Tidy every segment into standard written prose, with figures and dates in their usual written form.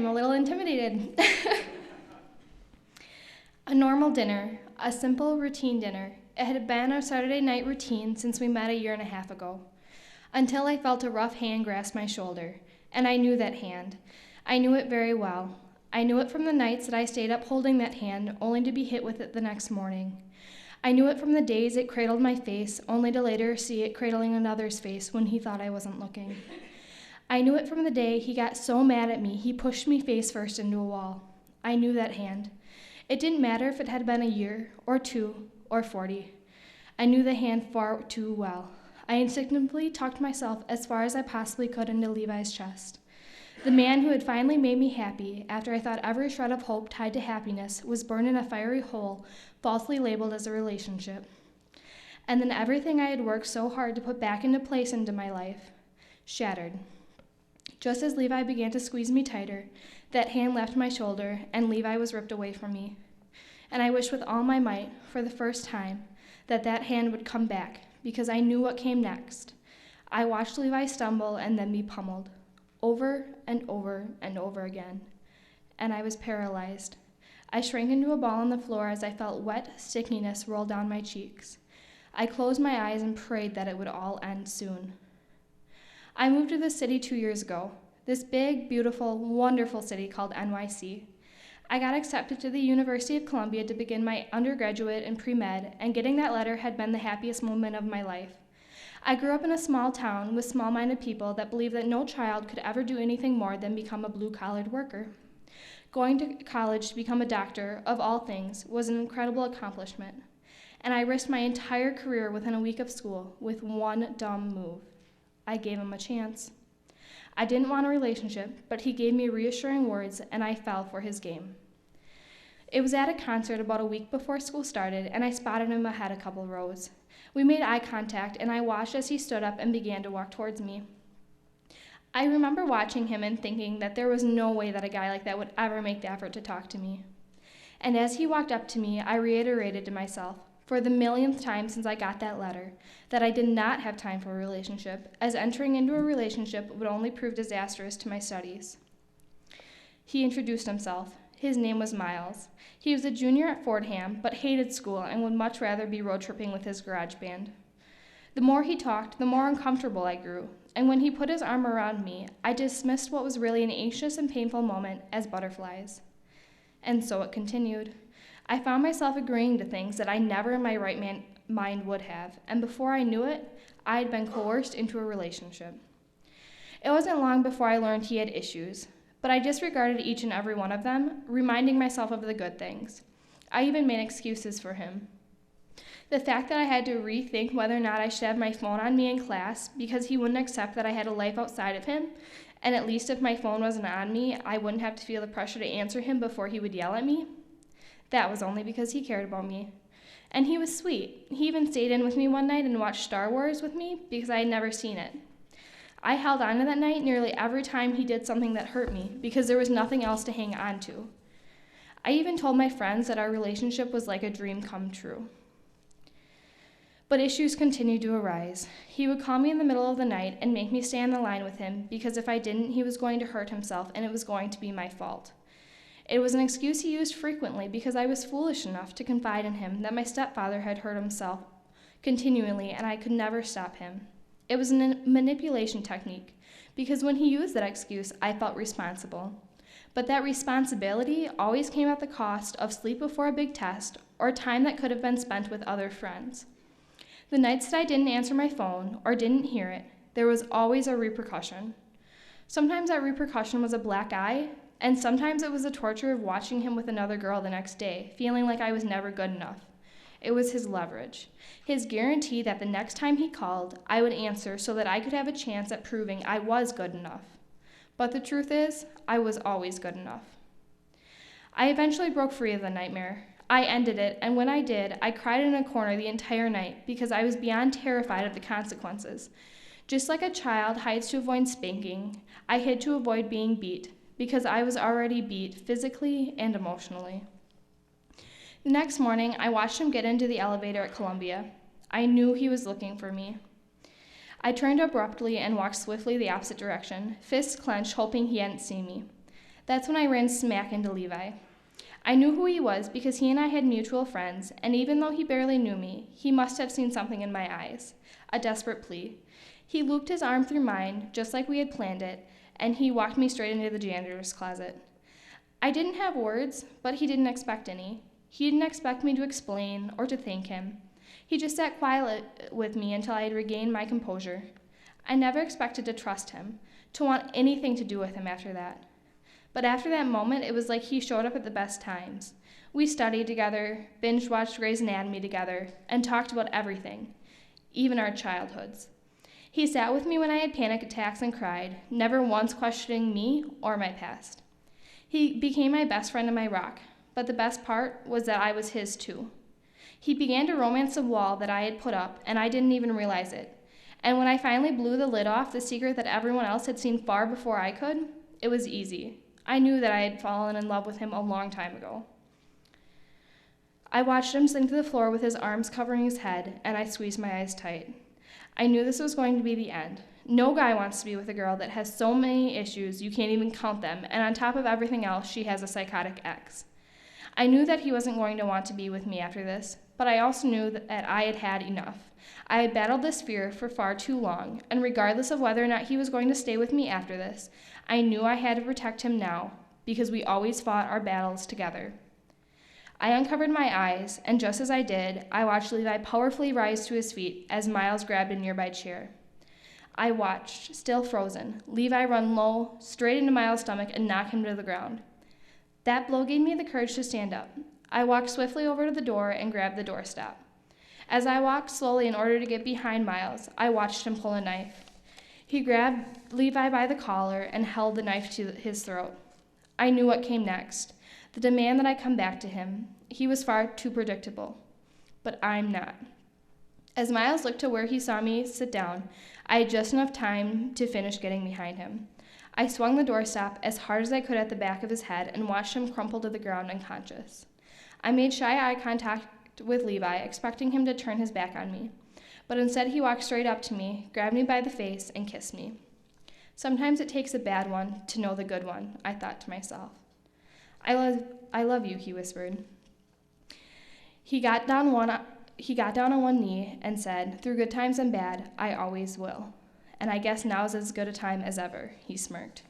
I'm a little intimidated. A normal dinner, a simple routine dinner. It had been our Saturday night routine since we met a year and a half ago, until I felt a rough hand grasp my shoulder, and I knew that hand. I knew it very well. I knew it from the nights that I stayed up holding that hand, only to be hit with it the next morning. I knew it from the days it cradled my face, only to later see it cradling another's face when he thought I wasn't looking. I knew it from the day he got so mad at me he pushed me face first into a wall. I knew that hand. It didn't matter if it had been a year, or 2, or 40. I knew the hand far too well. I instinctively tucked myself as far as I possibly could into Levi's chest. The man who had finally made me happy, after I thought every shred of hope tied to happiness was burned in a fiery hole, falsely labeled as a relationship. And then everything I had worked so hard to put back into place into my life, shattered. Just as Levi began to squeeze me tighter, that hand left my shoulder, and Levi was ripped away from me. And I wished with all my might, for the first time, that that hand would come back, because I knew what came next. I watched Levi stumble and then be pummeled, over and over and over again. And I was paralyzed. I shrank into a ball on the floor as I felt wet stickiness roll down my cheeks. I closed my eyes and prayed that it would all end soon. I moved to this city 2 years ago, this big, beautiful, wonderful city called NYC. I got accepted to the University of Columbia to begin my undergraduate and pre-med, and getting that letter had been the happiest moment of my life. I grew up in a small town with small-minded people that believed that no child could ever do anything more than become a blue-collared worker. Going to college to become a doctor, of all things, was an incredible accomplishment, and I risked my entire career within a week of school with one dumb move. I gave him a chance. I didn't want a relationship, but he gave me reassuring words, and I fell for his game. It was at a concert about a week before school started, and I spotted him ahead a couple rows. We made eye contact, and I watched as he stood up and began to walk towards me. I remember watching him and thinking that there was no way that a guy like that would ever make the effort to talk to me. And as he walked up to me, I reiterated to myself, for the millionth time since I got that letter, that I did not have time for a relationship, as entering into a relationship would only prove disastrous to my studies. He introduced himself. His name was Miles. He was a junior at Fordham, but hated school and would much rather be road tripping with his garage band. The more he talked, the more uncomfortable I grew, and when he put his arm around me, I dismissed what was really an anxious and painful moment as butterflies. And so it continued. I found myself agreeing to things that I never in my right mind would have, and before I knew it, I had been coerced into a relationship. It wasn't long before I learned he had issues, but I disregarded each and every one of them, reminding myself of the good things. I even made excuses for him. The fact that I had to rethink whether or not I should have my phone on me in class because he wouldn't accept that I had a life outside of him, and at least if my phone wasn't on me, I wouldn't have to feel the pressure to answer him before he would yell at me. That was only because he cared about me. And he was sweet. He even stayed in with me one night and watched Star Wars with me because I had never seen it. I held on to that night nearly every time he did something that hurt me because there was nothing else to hang on to. I even told my friends that our relationship was like a dream come true. But issues continued to arise. He would call me in the middle of the night and make me stay on the line with him because if I didn't, he was going to hurt himself and it was going to be my fault. It was an excuse he used frequently because I was foolish enough to confide in him that my stepfather had hurt himself continually and I could never stop him. It was a manipulation technique because when he used that excuse, I felt responsible. But that responsibility always came at the cost of sleep before a big test or time that could have been spent with other friends. The nights that I didn't answer my phone or didn't hear it, there was always a repercussion. Sometimes that repercussion was a black eye, and sometimes it was the torture of watching him with another girl the next day, feeling like I was never good enough. It was his leverage, his guarantee that the next time he called, I would answer so that I could have a chance at proving I was good enough. But the truth is, I was always good enough. I eventually broke free of the nightmare. I ended it, and when I did, I cried in a corner the entire night because I was beyond terrified of the consequences. Just like a child hides to avoid spanking, I hid to avoid being beat because I was already beat physically and emotionally. The next morning, I watched him get into the elevator at Columbia. I knew he was looking for me. I turned abruptly and walked swiftly the opposite direction, fists clenched, hoping he hadn't seen me. That's when I ran smack into Levi. I knew who he was because he and I had mutual friends, and even though he barely knew me, he must have seen something in my eyes, a desperate plea. He looped his arm through mine, just like we had planned it, and he walked me straight into the janitor's closet. I didn't have words, but he didn't expect any. He didn't expect me to explain or to thank him. He just sat quiet with me until I had regained my composure. I never expected to trust him, to want anything to do with him after that. But after that moment, it was like he showed up at the best times. We studied together, binge-watched Grey's Anatomy together, and talked about everything, even our childhoods. He sat with me when I had panic attacks and cried, never once questioning me or my past. He became my best friend and my rock, but the best part was that I was his too. He began to romance the wall that I had put up, and I didn't even realize it. And when I finally blew the lid off the secret that everyone else had seen far before I could, it was easy. I knew that I had fallen in love with him a long time ago. I watched him sink to the floor with his arms covering his head, and I squeezed my eyes tight. I knew this was going to be the end. No guy wants to be with a girl that has so many issues you can't even count them, and on top of everything else, she has a psychotic ex. I knew that he wasn't going to want to be with me after this, but I also knew that I had had enough. I had battled this fear for far too long, and regardless of whether or not he was going to stay with me after this, I knew I had to protect him now, because we always fought our battles together. I uncovered my eyes, and just as I did, I watched Levi powerfully rise to his feet as Miles grabbed a nearby chair. I watched, still frozen, Levi run low, straight into Miles' stomach and knock him to the ground. That blow gave me the courage to stand up. I walked swiftly over to the door and grabbed the doorstop. As I walked slowly in order to get behind Miles, I watched him pull a knife. He grabbed Levi by the collar and held the knife to his throat. I knew what came next, the demand that I come back to him. He was far too predictable, but I'm not. As Miles looked to where he saw me sit down, I had just enough time to finish getting behind him. I swung the doorstop as hard as I could at the back of his head and watched him crumple to the ground unconscious. I made shy eye contact with Levi, expecting him to turn his back on me. But instead he walked straight up to me, grabbed me by the face, and kissed me. Sometimes it takes a bad one to know the good one, I thought to myself. I love you, he whispered. He got down on one knee and said, through good times and bad, I always will. And I guess now's as good a time as ever, he smirked.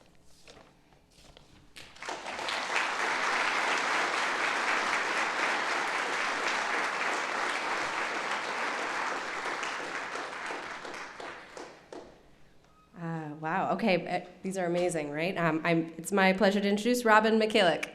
Wow, okay, these are amazing, right? It's my pleasure to introduce Robin McKillick.